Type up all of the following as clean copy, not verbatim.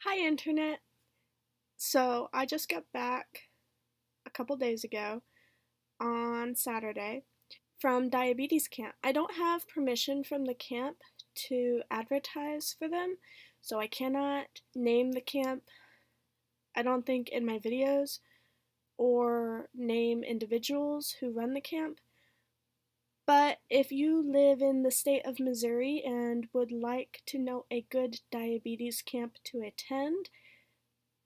Hi, Internet. So, I just got back a couple days ago on Saturday from diabetes camp. I don't have permission from the camp to advertise for them, so I cannot name the camp, I don't think, in my videos or name individuals who run the camp. But if you live in the state of Missouri and would like to know a good diabetes camp to attend,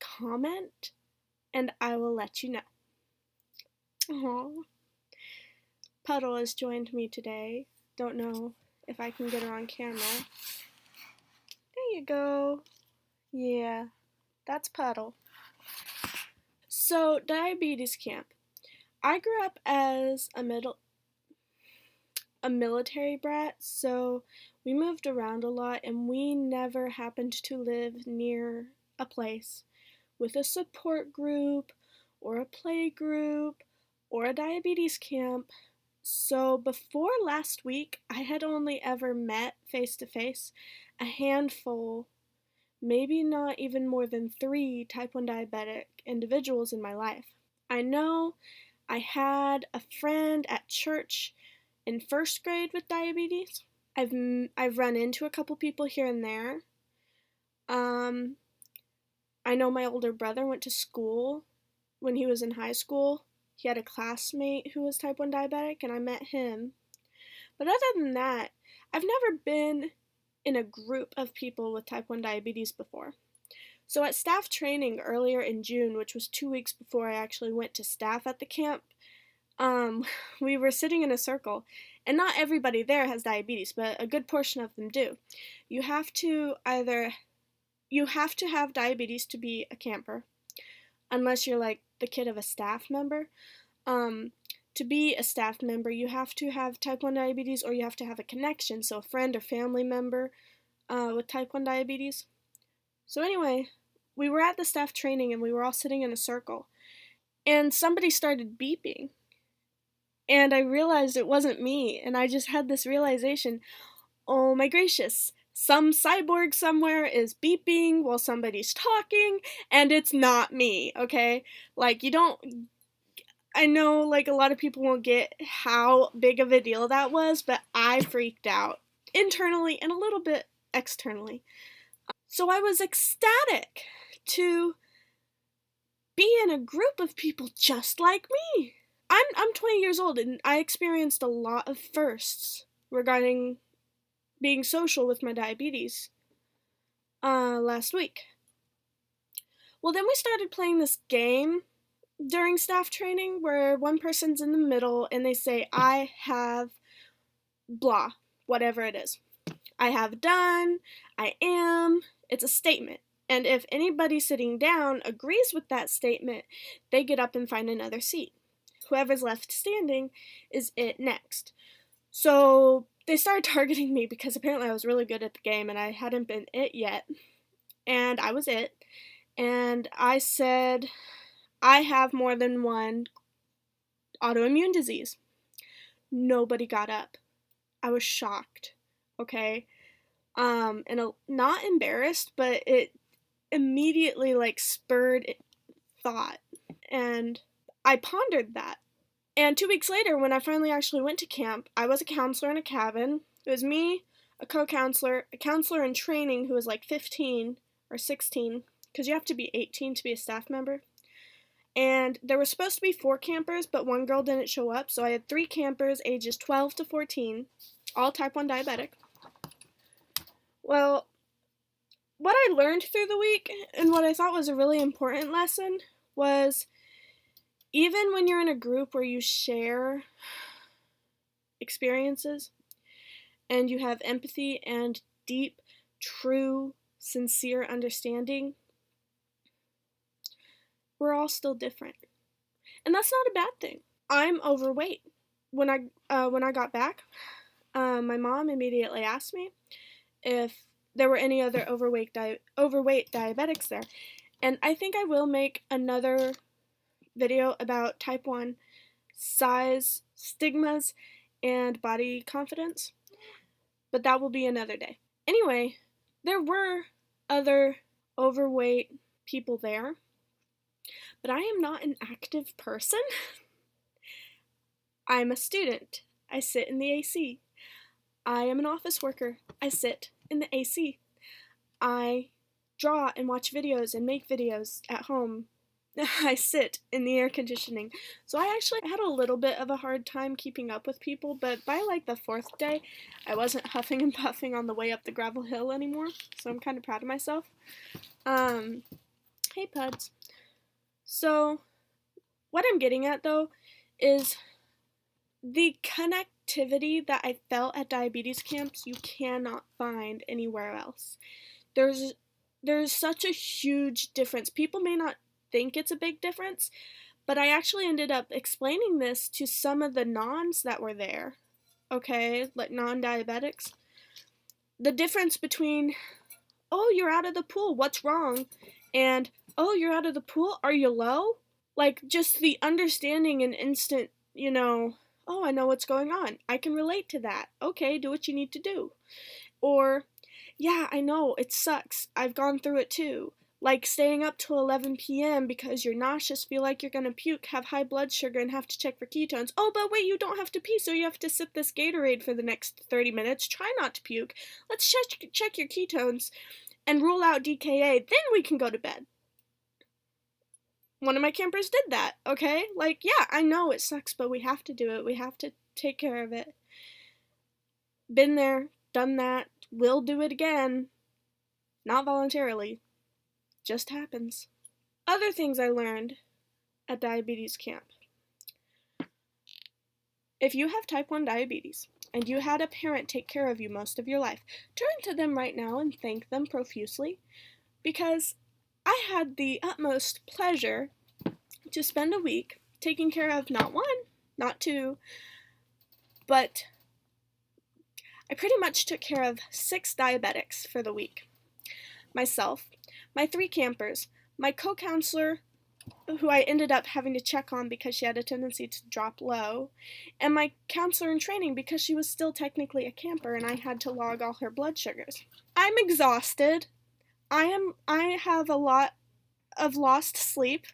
comment and I will let you know. Aww. Puddle has joined me today. Don't know if I can get her on camera. There you go. Yeah, that's Puddle. So, diabetes camp. I grew up as a military brat, so we moved around a lot and we never happened to live near a place with a support group or a play group or a diabetes camp. So before last week, I had only ever met face to face a handful, maybe not even more than 3 type 1 diabetic individuals in my life. I know I had a friend at church in first grade with diabetes. I've run into a couple people here and there. Um, I know my older brother went to school when he was in high school. He had a classmate who was type 1 diabetic, and I met him. But other than that, I've never been in a group of people with type 1 diabetes before. So at staff training earlier in June, which was 2 weeks before I actually went to staff at the camp, we were sitting in a circle, and not everybody there has diabetes, but a good portion of them do. You have to have diabetes to be a camper, unless you're like the kid of a staff member. Um, to be a staff member, you have to have type 1 diabetes or you have to have a connection, so a friend or family member with type 1 diabetes. So, anyway, we were at the staff training and we were all sitting in a circle, and somebody started beeping. And I realized it wasn't me, and I just had this realization, oh my gracious, some cyborg somewhere is beeping while somebody's talking, and it's not me, okay? Like, you don't. I know, like, a lot of people won't get how big of a deal that was, but I freaked out internally and a little bit externally. So I was ecstatic to be in a group of people just like me. I'm 20 years old and I experienced a lot of firsts regarding being social with my diabetes last week. Well, then we started playing this game during staff training where one person's in the middle and they say, I have blah, whatever it is. I have done, I am, it's a statement. And if anybody sitting down agrees with that statement, they get up and find another seat. Whoever's left standing is it next. So they started targeting me because apparently I was really good at the game and I hadn't been it yet. And I was it. And I said, I have more than one autoimmune disease. Nobody got up. I was shocked. Okay? Not embarrassed, but it immediately like spurred thought. And I pondered that. And 2 weeks later, when I finally actually went to camp, I was a counselor in a cabin. It was me, a co-counselor, a counselor in training who was like 15 or 16, because you have to be 18 to be a staff member. And there were supposed to be 4 campers, but one girl didn't show up, so I had 3 campers ages 12 to 14, all type 1 diabetic. Well, what I learned through the week, and what I thought was a really important lesson, was even when you're in a group where you share experiences and you have empathy and deep, true, sincere understanding, we're all still different. And that's not a bad thing. I'm overweight. When I got back, my mom immediately asked me if there were any other overweight diabetics there. And I think I will make another video about type 1 size, stigmas, and body confidence, but that will be another day. Anyway, there were other overweight people there, but I am not an active person. I'm a student. I sit in the AC. I am an office worker. I sit in the AC. I draw and watch videos and make videos at home. I sit in the air conditioning. So I actually had a little bit of a hard time keeping up with people, but by like the 4th day, I wasn't huffing and puffing on the way up the gravel hill anymore, so I'm kind of proud of myself. Hey Puds. So what I'm getting at though is the connectivity that I felt at diabetes camps you cannot find anywhere else. There's such a huge difference. People may not think it's a big difference, but I actually ended up explaining this to some of the nons that were there, okay, like non-diabetics. The difference between, oh, you're out of the pool, what's wrong? And, oh, you're out of the pool, are you low? Like, just the understanding and instant, oh, I know what's going on. I can relate to that. Okay, do what you need to do. Or, yeah, I know, it sucks. I've gone through it too. Like staying up till 11 p.m. because you're nauseous, feel like you're gonna puke, have high blood sugar, and have to check for ketones. Oh, but wait, you don't have to pee, so you have to sip this Gatorade for the next 30 minutes. Try not to puke. Let's check your ketones and rule out DKA. Then we can go to bed. One of my campers did that, okay? Like, yeah, I know it sucks, but we have to do it. We have to take care of it. Been there, done that, will do it again. Not voluntarily. Just happens. Other things I learned at diabetes camp. If you have type 1 diabetes and you had a parent take care of you most of your life, turn to them right now and thank them profusely, because I had the utmost pleasure to spend a week taking care of not 1, not 2, but I pretty much took care of 6 diabetics for the week. Myself, my 3 campers, my co-counselor, who I ended up having to check on because she had a tendency to drop low, and my counselor in training because she was still technically a camper and I had to log all her blood sugars. I'm exhausted. I have a lot of lost sleep.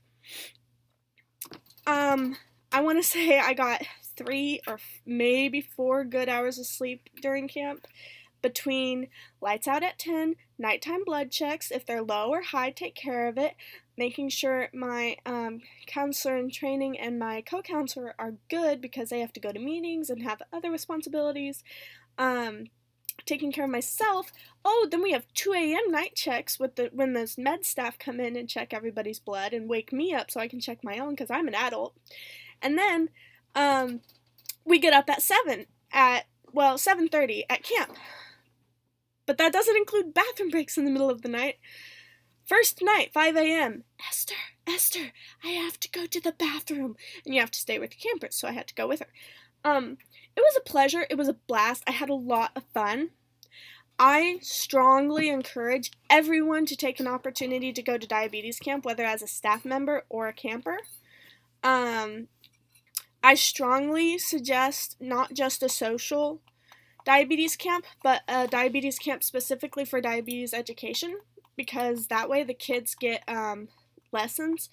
I want to say I got 3 or maybe 4 good hours of sleep during camp, between lights out at 10, nighttime blood checks, if they're low or high, take care of it, making sure my counselor in training and my co-counselor are good because they have to go to meetings and have other responsibilities, taking care of myself. Oh, then we have 2 a.m. night checks when those med staff come in and check everybody's blood and wake me up so I can check my own because I'm an adult. And then we get up at 7:30 at camp. But that doesn't include bathroom breaks in the middle of the night. First night, 5 a.m. Esther, I have to go to the bathroom. And you have to stay with the campers, so I had to go with her. It was a pleasure. It was a blast. I had a lot of fun. I strongly encourage everyone to take an opportunity to go to diabetes camp, whether as a staff member or a camper. I strongly suggest not just a social diabetes camp, but a diabetes camp specifically for diabetes education, because that way the kids get lessons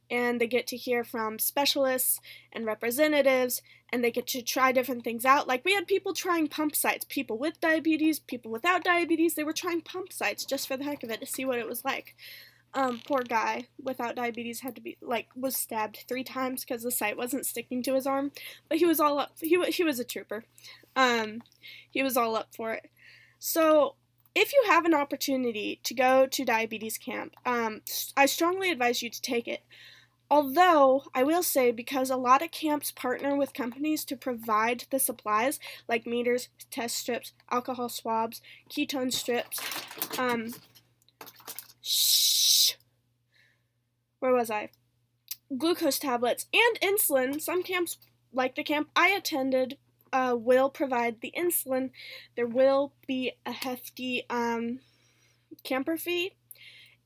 and they get to hear from specialists and representatives, and they get to try different things out. Like, we had people trying pump sites, people with diabetes, people without diabetes. They were trying pump sites just for the heck of it to see what it was like. Poor guy without diabetes had to be, was stabbed 3 times because the site wasn't sticking to his arm, but he was all up. He was a trooper. He was all up for it. So if you have an opportunity to go to diabetes camp, I strongly advise you to take it. Although, I will say, because a lot of camps partner with companies to provide the supplies, like meters, test strips, alcohol swabs, ketone strips, where was I? Glucose tablets, and insulin. Some camps, like the camp I attended, will provide the insulin. There will be a hefty camper fee.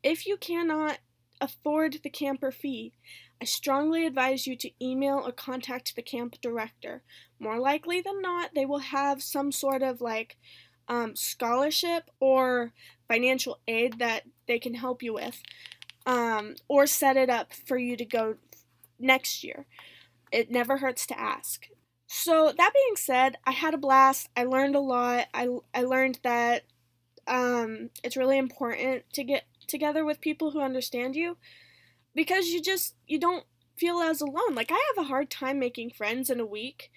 If you cannot afford the camper fee, I strongly advise you to email or contact the camp director. More likely than not, they will have some sort of scholarship or financial aid that they can help you with, or set it up for you to go next year. It never hurts to ask. So that being said, I had a blast. I learned a lot. I learned that it's really important to get together with people who understand you, because you don't feel as alone. Like, I have a hard time making friends in a week,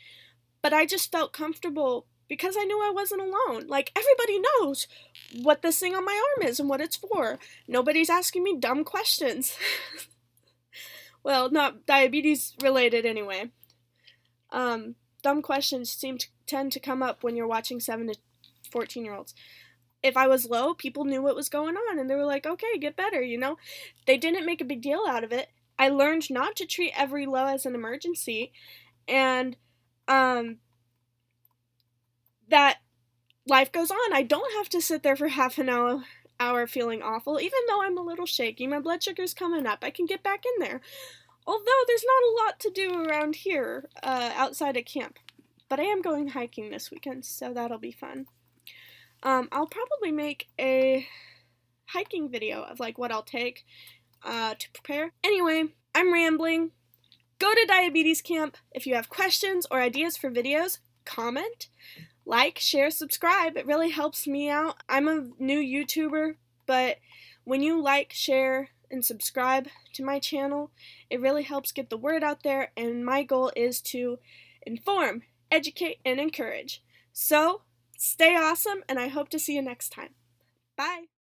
but I just felt comfortable because I knew I wasn't alone. Like, everybody knows what this thing on my arm is and what it's for. Nobody's asking me dumb questions. Well, not diabetes related anyway. Dumb questions tend to come up when you're watching 7 to 14-year-olds. If I was low, people knew what was going on, and they were like, okay, get better, you know? They didn't make a big deal out of it. I learned not to treat every low as an emergency, and that life goes on. I don't have to sit there for half an hour feeling awful. Even though I'm a little shaky, my blood sugar's coming up. I can get back in there. Although there's not a lot to do around here outside of camp. But I am going hiking this weekend, so that'll be fun. I'll probably make a hiking video of like what I'll take to prepare. Anyway, I'm rambling. Go to diabetes camp. If you have questions or ideas for videos, comment, like, share, subscribe. It really helps me out. I'm a new YouTuber, but when you like, share, and subscribe to my channel, it really helps get the word out there, and my goal is to inform, educate, and encourage. So, stay awesome, and I hope to see you next time. Bye!